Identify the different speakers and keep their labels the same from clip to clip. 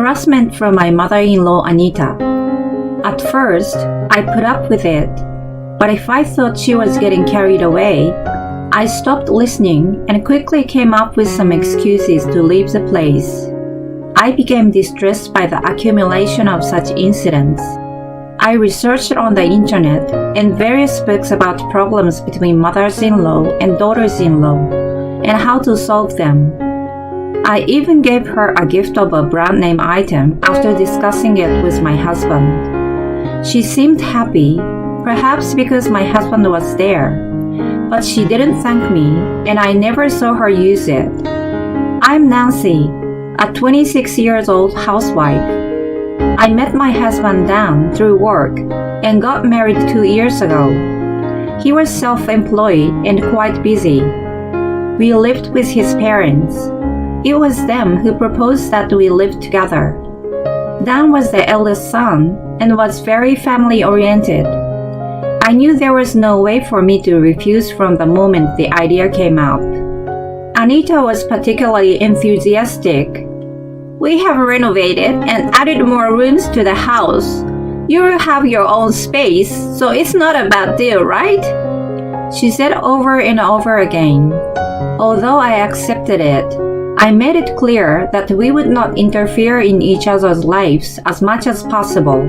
Speaker 1: harassment from my mother-in-law Anita. At first, I put up with it, but if I thought she was getting carried away, I stopped listening and quickly came up with some excuses to leave the place. I became distressed by the accumulation of such incidents. I researched on the internet and various books about problems between mothers-in-law and daughters-in-law and how to solve them. I even gave her a gift of a brand name item after discussing it with my husband. She seemed happy, perhaps because my husband was there, but she didn't thank me and I never saw her use it. I'm Nancy, a 26-year-old housewife. I met my husband Dan through work and got married 2 years ago. He was self-employed and quite busy. We lived with his parents. It was them who proposed that we live together. Dan was the eldest son and was very family-oriented. I knew there was no way for me to refuse from the moment the idea came up. Anita was particularly enthusiastic. We have renovated and added more rooms to the house. You will have your own space, so it's not a bad deal, right? She said over and over again. Although I accepted it, I made it clear that we would not interfere in each other's lives as much as possible.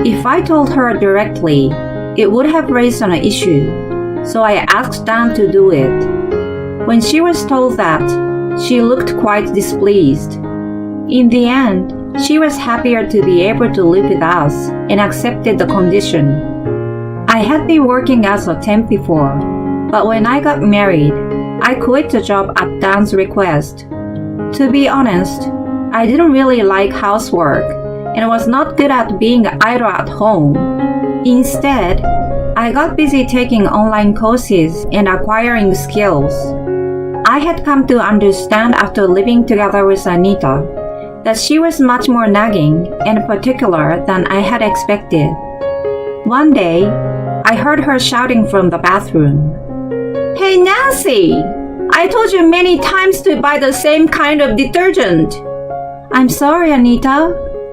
Speaker 1: If I told her directly, it would have raised an issue, so I asked Dan to do it. When she was told that, she looked quite displeased. In the end, she was happier to be able to live with us and accepted the condition. I had been working as a temp before, but when I got married, I quit the job at Dan's request. To be honest, I didn't really like housework and was not good at being idle at home. Instead, I got busy taking online courses and acquiring skills. I had come to understand after living together with Anita that she was much more nagging and particular than I had expected. One day, I heard her shouting from the bathroom, "Hey Nancy! I told you many times to buy the same kind of detergent." "I'm sorry, Anita.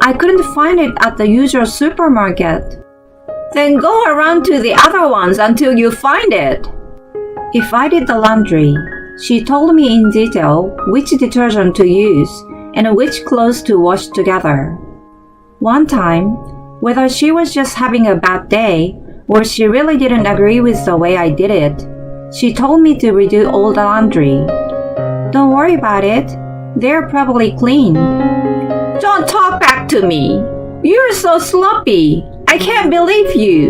Speaker 1: I couldn't find it at the usual supermarket." "Then go around to the other ones until you find it." If I did the laundry, she told me in detail which detergent to use and which clothes to wash together. One time, whether she was just having a bad day or she really didn't agree with the way I did it, she told me to redo all the laundry. "Don't worry about it. They're probably clean." "Don't talk back to me. You're so sloppy. I can't believe you."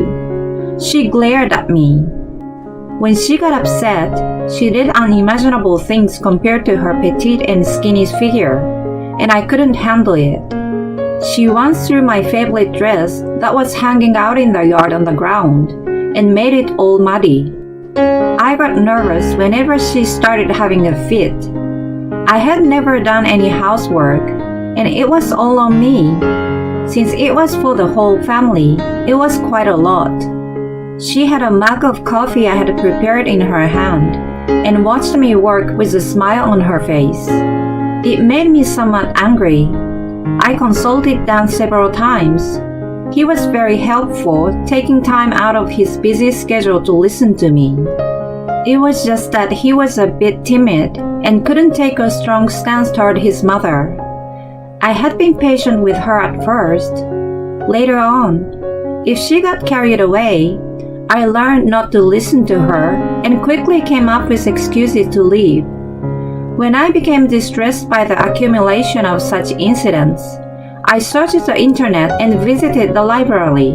Speaker 1: She glared at me. When she got upset, she did unimaginable things compared to her petite and skinny figure, and I couldn't handle it. She once threw my favorite dress that was hanging out in the yard on the ground and made it all muddy. I got nervous whenever she started having a fit. I had never done any housework, and it was all on me. Since it was for the whole family, it was quite a lot. She had a mug of coffee I had prepared in her hand and watched me work with a smile on her face. It made me somewhat angry. I consulted Dan several times. He was very helpful, taking time out of his busy schedule to listen to me. It was just that he was a bit timid and couldn't take a strong stance toward his mother. I had been patient with her at first. Later on, if she got carried away, I learned not to listen to her and quickly came up with excuses to leave. When I became distressed by the accumulation of such incidents, I searched the internet and visited the library.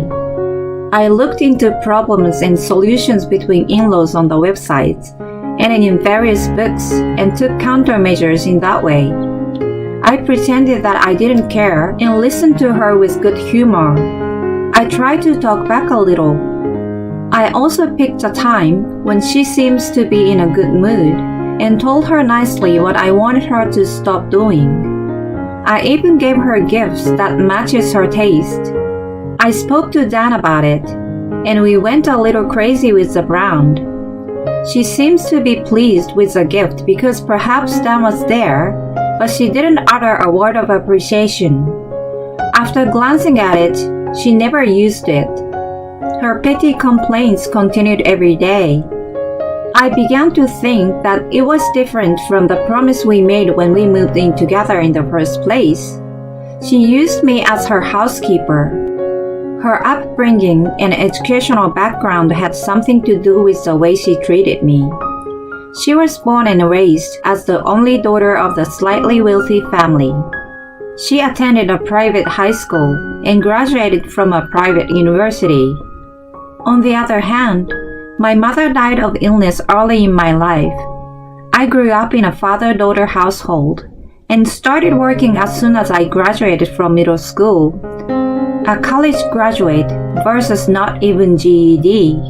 Speaker 1: I looked into problems and solutions between in-laws on the websites and in various books and took countermeasures in that way. I pretended that I didn't care and listened to her with good humor. I tried to talk back a little. I also picked a time when she seems to be in a good mood and told her nicely what I wanted her to stop doing. I even gave her gifts that matches her taste. I spoke to Dan about it, and we went a little crazy with the brand. She seems to be pleased with the gift because perhaps Dan was there, but she didn't utter a word of appreciation. After glancing at it, she never used it. Her petty complaints continued every day. I began to think that it was different from the promise we made when we moved in together in the first place. She used me as her housekeeper. Her upbringing and educational background had something to do with the way she treated me. She was born and raised as the only daughter of the slightly wealthy family. She attended a private high school and graduated from a private university. On the other hand, my mother died of illness early in my life. I grew up in a father-daughter household and started working as soon as I graduated from middle school. A college graduate versus not even GED.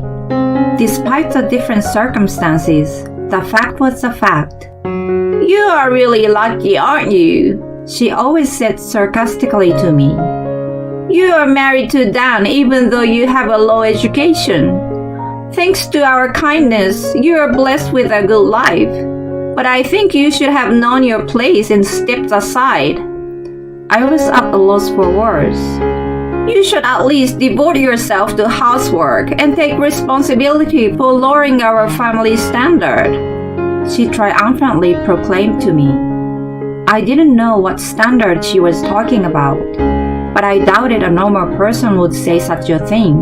Speaker 1: Despite the different circumstances, the fact was the fact. "You are really lucky, aren't you?" she always said sarcastically to me. "You are married to Dan even though you have a low education. Thanks to our kindness, you are blessed with a good life. But I think you should have known your place and stepped aside." I was at a loss for words. "You should at least devote yourself to housework and take responsibility for lowering our family standard," she triumphantly proclaimed to me. I didn't know what standard she was talking about, but I doubted a normal person would say such a thing.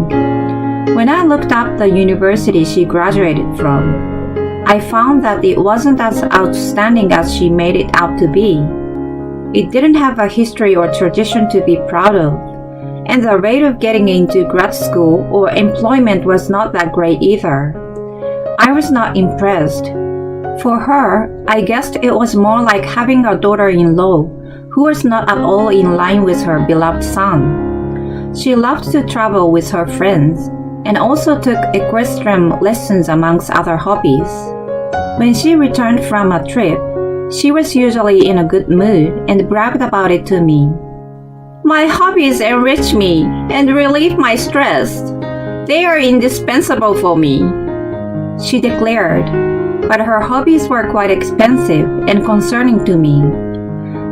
Speaker 1: When I looked up the university she graduated from, I found that it wasn't as outstanding as she made it out to be. It didn't have a history or tradition to be proud of, and the rate of getting into grad school or employment was not that great either. I was not impressed. For her, I guessed it was more like having a daughter-in-law who was not at all in line with her beloved son. She loved to travel with her friends and also took equestrian lessons amongst other hobbies. When she returned from a trip, she was usually in a good mood and bragged about it to me. "My hobbies enrich me and relieve my stress. They are indispensable for me," she declared, but her hobbies were quite expensive and concerning to me.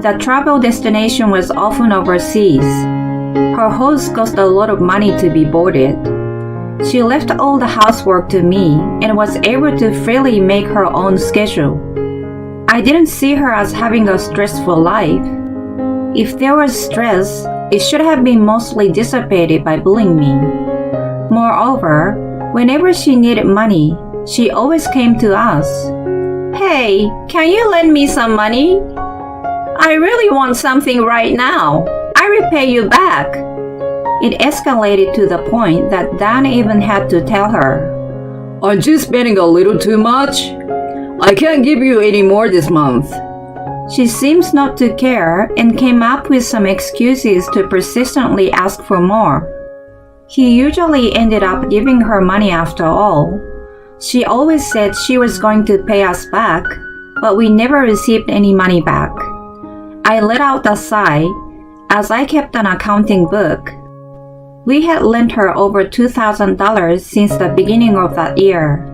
Speaker 1: The travel destination was often overseas. Her host cost a lot of money to be boarded. She left all the housework to me and was able to freely make her own schedule. I didn't see her as having a stressful life. If there was stress, it should have been mostly dissipated by bullying me. Moreover, whenever she needed money, she always came to us. "Hey, can you lend me some money? I really want something right now. I repay you back." It escalated to the point that Dan even had to tell her, "Aren't you spending a little too much? I can't give you any more this month." She seems not to care and came up with some excuses to persistently ask for more. He usually ended up giving her money after all. She always said she was going to pay us back, but we never received any money back. I let out a sigh as I kept an accounting book. We had lent her over $2,000 since the beginning of that year.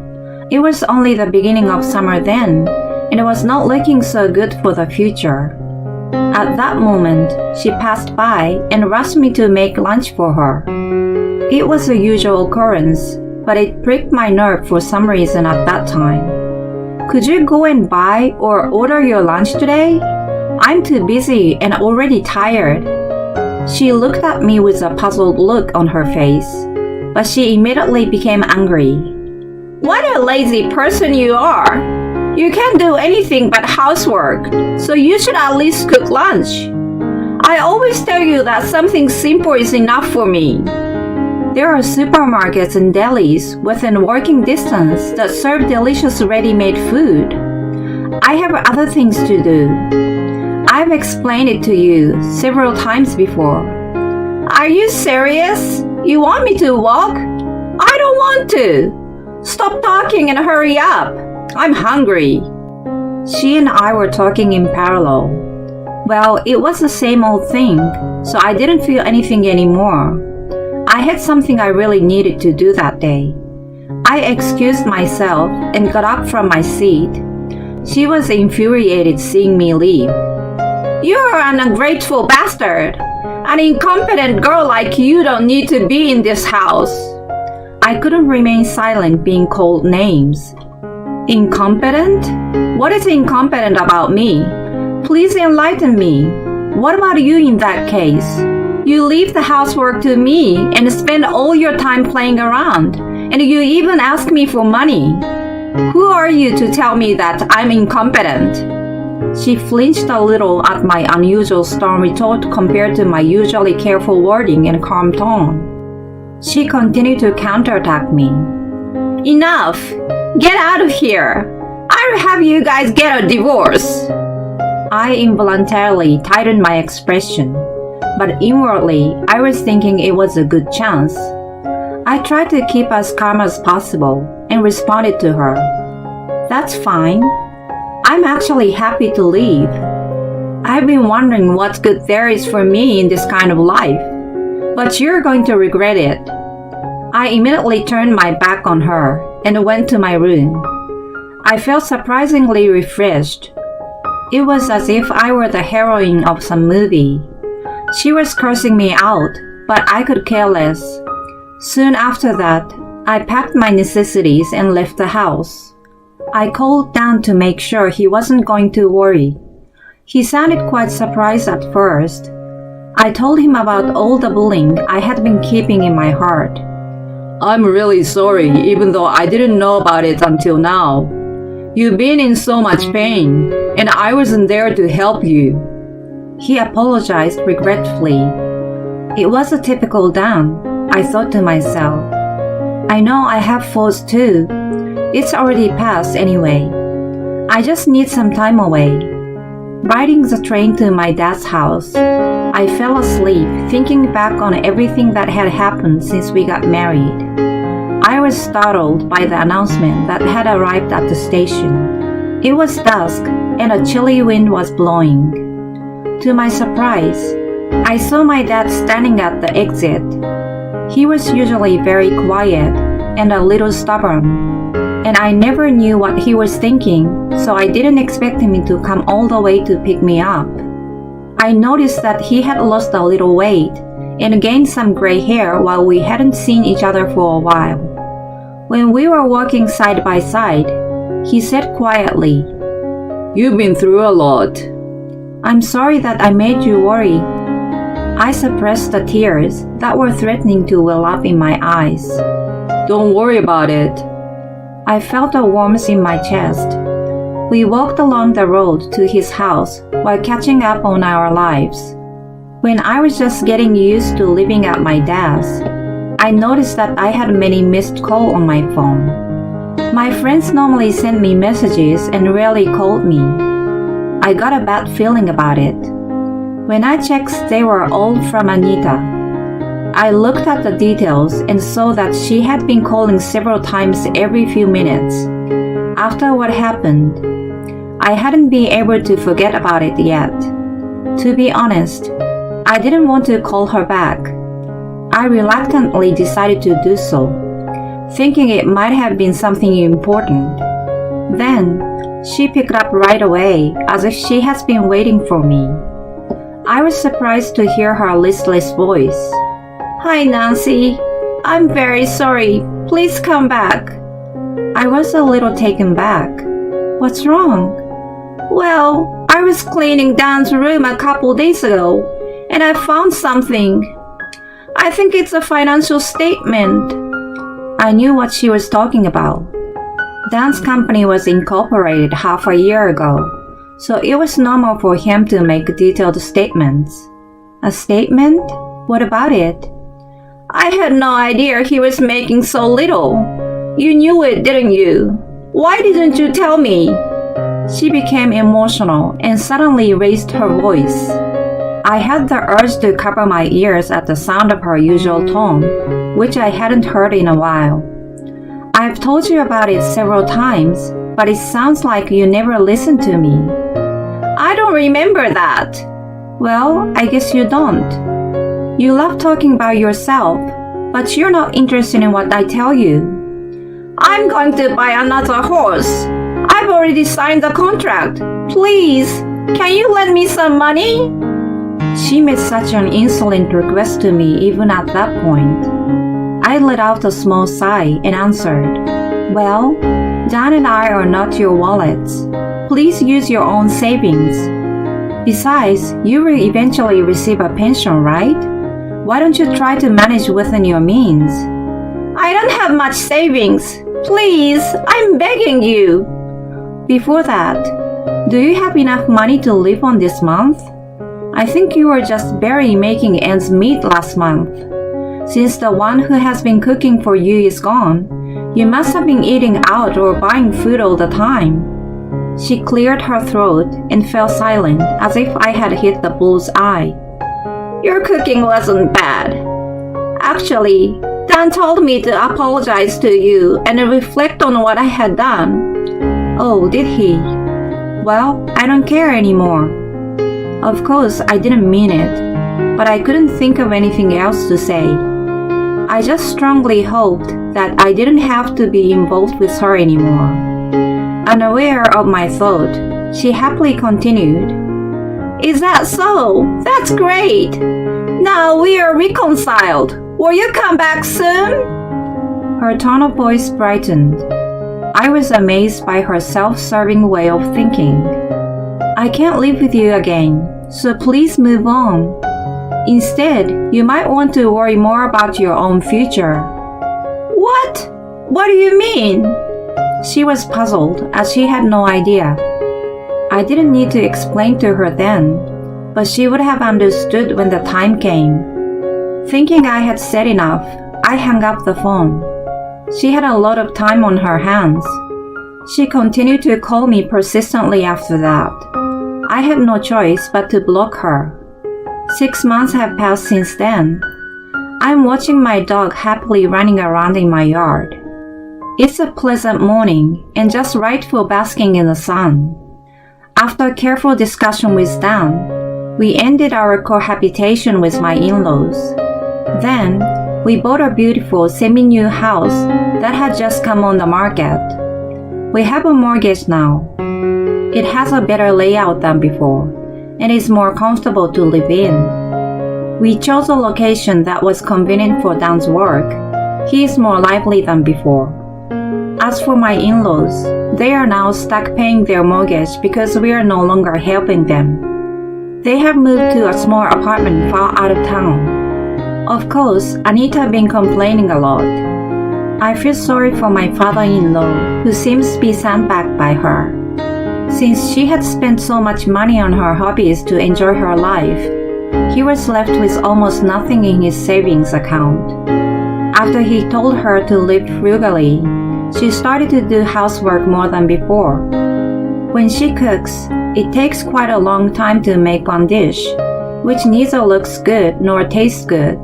Speaker 1: It was only the beginning of summer then, and it was not looking so good for the future. At that moment, she passed by and rushed me to make lunch for her. It was a usual occurrence, but it pricked my nerve for some reason at that time. "Could you go and buy or order your lunch today? I'm too busy and already tired." She looked at me with a puzzled look on her face, but she immediately became angry. "What a lazy person you are! You can't do anything but housework, so you should at least cook lunch. I always tell you that something simple is enough for me." There are supermarkets and delis within walking distance that serve delicious ready-made food. I have other things to do. I've explained it to you several times before. "Are you serious? You want me to walk? I don't want to. Stop talking and hurry up. I'm hungry." She and I were talking in parallel. Well, it was the same old thing, so I didn't feel anything anymore. I had something I really needed to do that day. I excused myself and got up from my seat. She was infuriated seeing me leave. You're an ungrateful bastard. An incompetent girl like you don't need to be in this house. I couldn't remain silent being called names. Incompetent? What is incompetent about me? Please enlighten me. What about you in that case? You leave the housework to me and spend all your time playing around, and you even ask me for money. Who are you to tell me that I'm incompetent? She flinched a little at my unusual stern retort compared to my usually careful wording and calm tone. She continued to counterattack me. Enough! Get out of here! I'll have you guys get a divorce! I involuntarily tightened my expression, but inwardly I was thinking it was a good chance. I tried to keep as calm as possible and responded to her. That's fine. I'm actually happy to leave. I've been wondering what good there is for me in this kind of life, but you're going to regret it. I immediately turned my back on her and went to my room. I felt surprisingly refreshed. It was as if I were the heroine of some movie. She was cursing me out, but I could care less. Soon after that, I packed my necessities and left the house. I called Dan to make sure he wasn't going to worry. He sounded quite surprised at first. I told him about all the bullying I had been keeping in my heart. I'm really sorry, even though I didn't know about it until now. You've been in so much pain, and I wasn't there to help you. He apologized regretfully. It was a typical Dan, I thought to myself. I know I have faults too. It's already past anyway. I just need some time away. Riding the train to my dad's house, I fell asleep thinking back on everything that had happened since we got married. I was startled by the announcement that had arrived at the station. It was dusk and a chilly wind was blowing. To my surprise, I saw my dad standing at the exit. He was usually very quiet and a little stubborn, and I never knew what he was thinking, so I didn't expect him to come all the way to pick me up. I noticed that he had lost a little weight and gained some gray hair while we hadn't seen each other for a while. When we were walking side by side, he said quietly, "You've been through a lot. I'm sorry that I made you worry." I suppressed the tears that were threatening to well up in my eyes. Don't worry about it. I felt a warmth in my chest. We walked along the road to his house while catching up on our lives. When I was just getting used to living at my dad's, I noticed that I had many missed calls on my phone. My friends normally sent me messages and rarely called me. I got a bad feeling about it. When I checked, they were all from Anita. I looked at the details and saw that she had been calling several times every few minutes. After what happened, I hadn't been able to forget about it yet. To be honest, I didn't want to call her back. I reluctantly decided to do so, thinking it might have been something important. Then, she picked up right away, as if she has been waiting for me. I was surprised to hear her listless voice. "Hi, Nancy. I'm very sorry. Please come back." I was a little taken back. "What's wrong?" "Well, I was cleaning Dan's room a couple days ago, and I found something. I think it's a financial statement." I knew what she was talking about. Dan's company was incorporated half a year ago, so it was normal for him to make detailed statements. A statement? What about it? "I had no idea he was making so little. You knew it, didn't you? Why didn't you tell me?" She became emotional and suddenly raised her voice. I had the urge to cover my ears at the sound of her usual tone, which I hadn't heard in a while. "I've told you about it several times, but it sounds like you never listened to me." "I don't remember that." "Well, I guess you don't. You love talking about yourself, but you're not interested in what I tell you." "I'm going to buy another horse. I've already signed the contract. Please, Can you lend me some money? She made such an insolent request to me even at that point. I let out a small sigh and answered, "Well, Dan and I are not your wallets. Please use your own savings. Besides, you will eventually receive a pension, right? Why don't you try to manage within your means?" "I don't have much savings. Please, I'm begging you." "Before that, do you have enough money to live on this month? I think you were just barely making ends meet last month. Since the one who has been cooking for you is gone, you must have been eating out or buying food all the time." She cleared her throat and fell silent as if I had hit the bull's eye. "Your cooking wasn't bad. Actually, Dan told me to apologize to you and reflect on what I had done." "Oh, did he? Well, I don't care anymore." Of course, I didn't mean it, but I couldn't think of anything else to say. I just strongly hoped that I didn't have to be involved with her anymore. Unaware of my thought, she happily continued, "Is that so? That's great. Now we are reconciled. Will you come back soon?" Her tone of voice brightened. I was amazed by her self-serving way of thinking. "I can't live with you again, so please move on. Instead, you might want to worry more about your own future." "What? What do you mean?" She was puzzled as she had no idea. I didn't need to explain to her then, but she would have understood when the time came. Thinking I had said enough, I hung up the phone. She had a lot of time on her hands. She continued to call me persistently after that. I had no choice but to block her. 6 months have passed since then. I'm watching my dog happily running around in my yard. It's a pleasant morning and just right for basking in the sun. After careful discussion with Dan, we ended our cohabitation with my in-laws. Then, we bought a beautiful semi-new house that had just come on the market. We have a mortgage now. It has a better layout than before and is more comfortable to live in. We chose a location that was convenient for Dan's work. He is more lively than before. As for my in-laws, they are now stuck paying their mortgage because we are no longer helping them. They have moved to a small apartment far out of town. Of course, Anita been complaining a lot. I feel sorry for my father-in-law, who seems to be sandbagged by her. Since she had spent so much money on her hobbies to enjoy her life, he was left with almost nothing in his savings account. After he told her to live frugally, she started to do housework more than before. When she cooks, it takes quite a long time to make one dish, which neither looks good nor tastes good.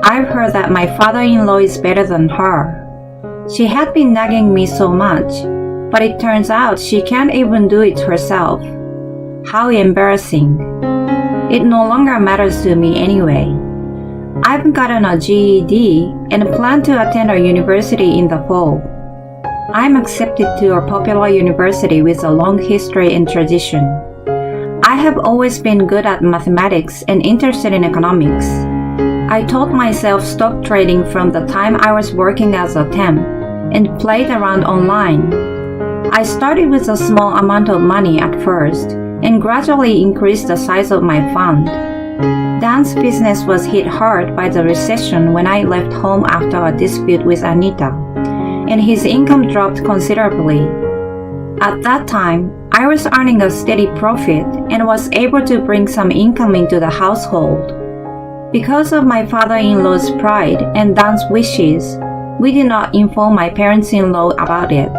Speaker 1: I've heard that my father-in-law is better than her. She had been nagging me so much, but it turns out she can't even do it herself. How embarrassing. It no longer matters to me anyway. I've gotten a GED and plan to attend a university in the fall. I'm accepted to a popular university with a long history and tradition. I have always been good at mathematics and interested in economics. I taught myself stock trading from the time I was working as a temp and played around online. I started with a small amount of money at first and gradually increased the size of my fund. Dan's business was hit hard by the recession when I left home after a dispute with Anita, and his income dropped considerably. At that time, I was earning a steady profit and was able to bring some income into the household. Because of my father-in-law's pride and Dan's wishes, we did not inform my parents-in-law about it.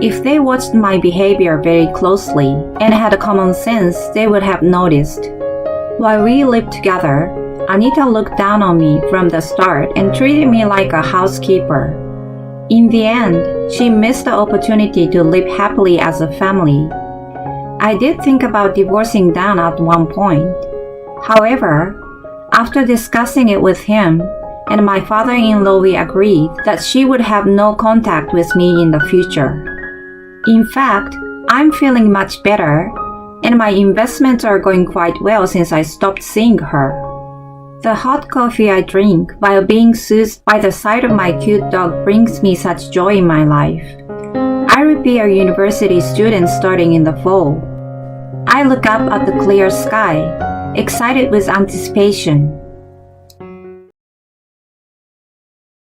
Speaker 1: If they watched my behavior very closely and had common sense, they would have noticed. While we lived together, Anita looked down on me from the start and treated me like a housekeeper. In the end, she missed the opportunity to live happily as a family. I did think about divorcing Dan at one point. However, after discussing it with him and my father-in-law, we agreed that she would have no contact with me in the future. In fact, I'm feeling much better, and my investments are going quite well since I stopped seeing her. The hot coffee I drink while being soothed by the sight of my cute dog brings me such joy in my life. I will be a university student starting in the fall. I look up at the clear sky, excited with anticipation.